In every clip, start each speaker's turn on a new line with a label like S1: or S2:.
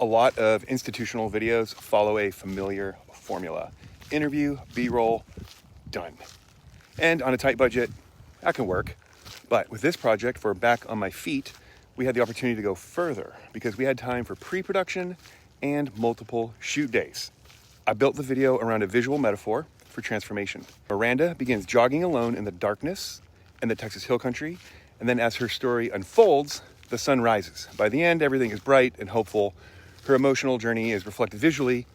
S1: A lot of institutional videos follow a familiar formula. Interview, B-roll, done. And on a tight budget, that can work. But with this project for Back on My Feet, we had the opportunity to go further because we had time for pre-production and multiple shoot days. I built the video around a visual metaphor for transformation. Miranda begins jogging alone in the darkness in the Texas Hill Country, and then as her story unfolds, the sun rises. By the end, everything is bright and hopeful. Her emotional journey is reflected visually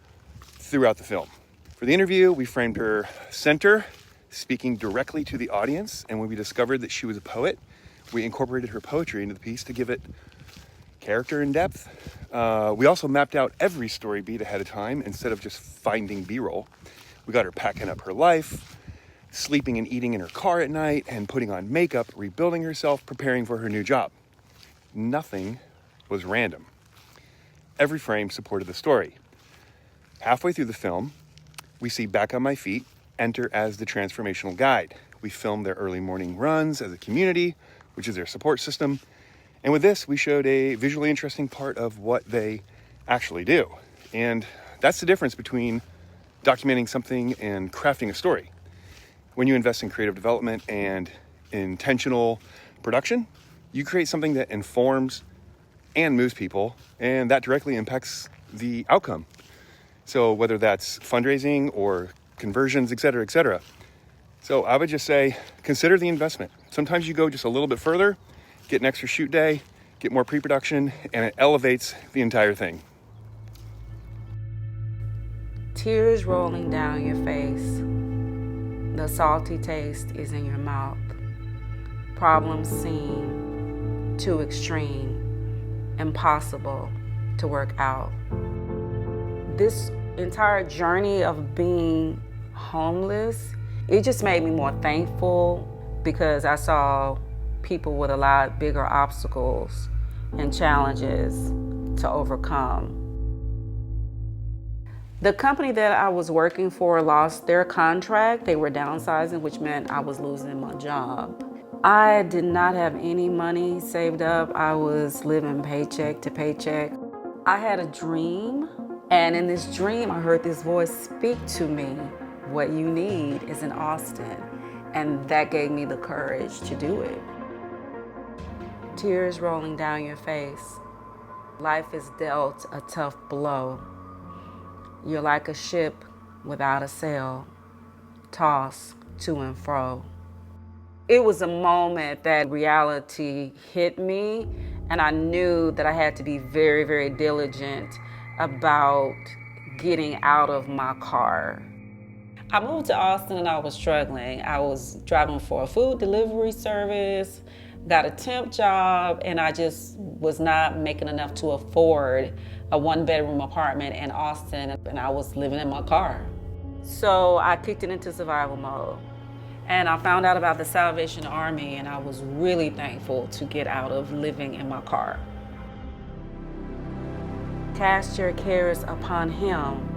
S1: throughout the film. For the interview, we framed her center, speaking directly to the audience, and when we discovered that she was a poet, we incorporated her poetry into the piece to give it character and depth. We also mapped out every story beat ahead of time instead of just finding B-roll. We got her packing up her life, sleeping and eating in her car at night, and putting on makeup, rebuilding herself, preparing for her new job. Nothing was random. Every frame supported the story. Halfway through the film, we see Back on My Feet enter as the transformational guide. We filmed their early morning runs as a community, which is their support system. And with this, we showed a visually interesting part of what they actually do. And that's the difference between documenting something and crafting a story. When you invest in creative development and intentional production, you create something that informs and moves people, and that directly impacts the outcome. So whether that's fundraising or conversions, et cetera, et cetera. So I would just say, consider the investment. Sometimes you go just a little bit further, get an extra shoot day, get more pre-production, and it elevates the entire thing.
S2: Tears rolling down your face. The salty taste is in your mouth. Problems seem too extreme, impossible to work out. This entire journey of being homeless, it just made me more thankful because I saw people with a lot bigger obstacles and challenges to overcome. The company that I was working for lost their contract. They were downsizing, which meant I was losing my job. I did not have any money saved up. I was living paycheck to paycheck. I had a dream, and in this dream, I heard this voice speak to me. What you need is in Austin. And that gave me the courage to do it. Tears rolling down your face. Life is dealt a tough blow. You're like a ship without a sail, tossed to and fro. It was a moment that reality hit me, and I knew that I had to be very, very diligent about getting out of my car. I moved to Austin and I was struggling. I was driving for a food delivery service, got a temp job, and I just was not making enough to afford a one-bedroom apartment in Austin, and I was living in my car. So I kicked it into survival mode. And I found out about the Salvation Army, and I was really thankful to get out of living in my car. Cast your cares upon him.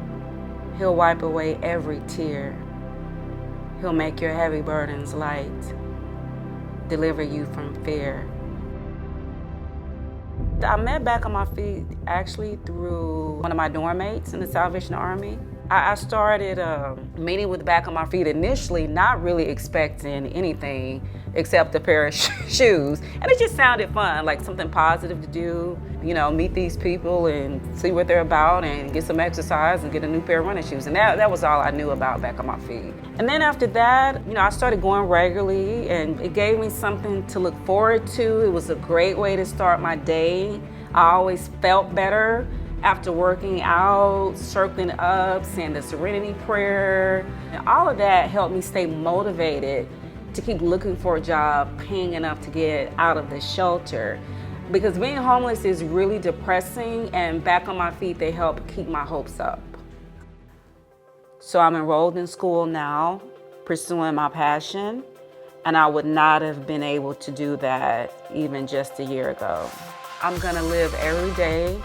S2: He'll wipe away every tear. He'll make your heavy burdens light, deliver you from fear. I met Back on My Feet actually through one of my dorm mates in the Salvation Army. I started meeting with Back on My Feet initially, not really expecting anything except a pair of shoes. And it just sounded fun, like something positive to do, you know, meet these people and see what they're about and get some exercise and get a new pair of running shoes. And that was all I knew about Back on My Feet. And then after that, you know, I started going regularly, and it gave me something to look forward to. It was a great way to start my day. I always felt better after working out, circling up, saying the Serenity Prayer. And all of that helped me stay motivated to keep looking for a job paying enough to get out of the shelter. Because being homeless is really depressing, and Back on My Feet, they help keep my hopes up. So I'm enrolled in school now, pursuing my passion, and I would not have been able to do that even just a year ago. I'm gonna live every day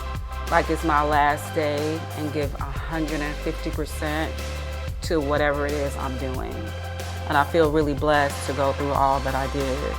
S2: like it's my last day and give 150% to whatever it is I'm doing. And I feel really blessed to go through all that I did.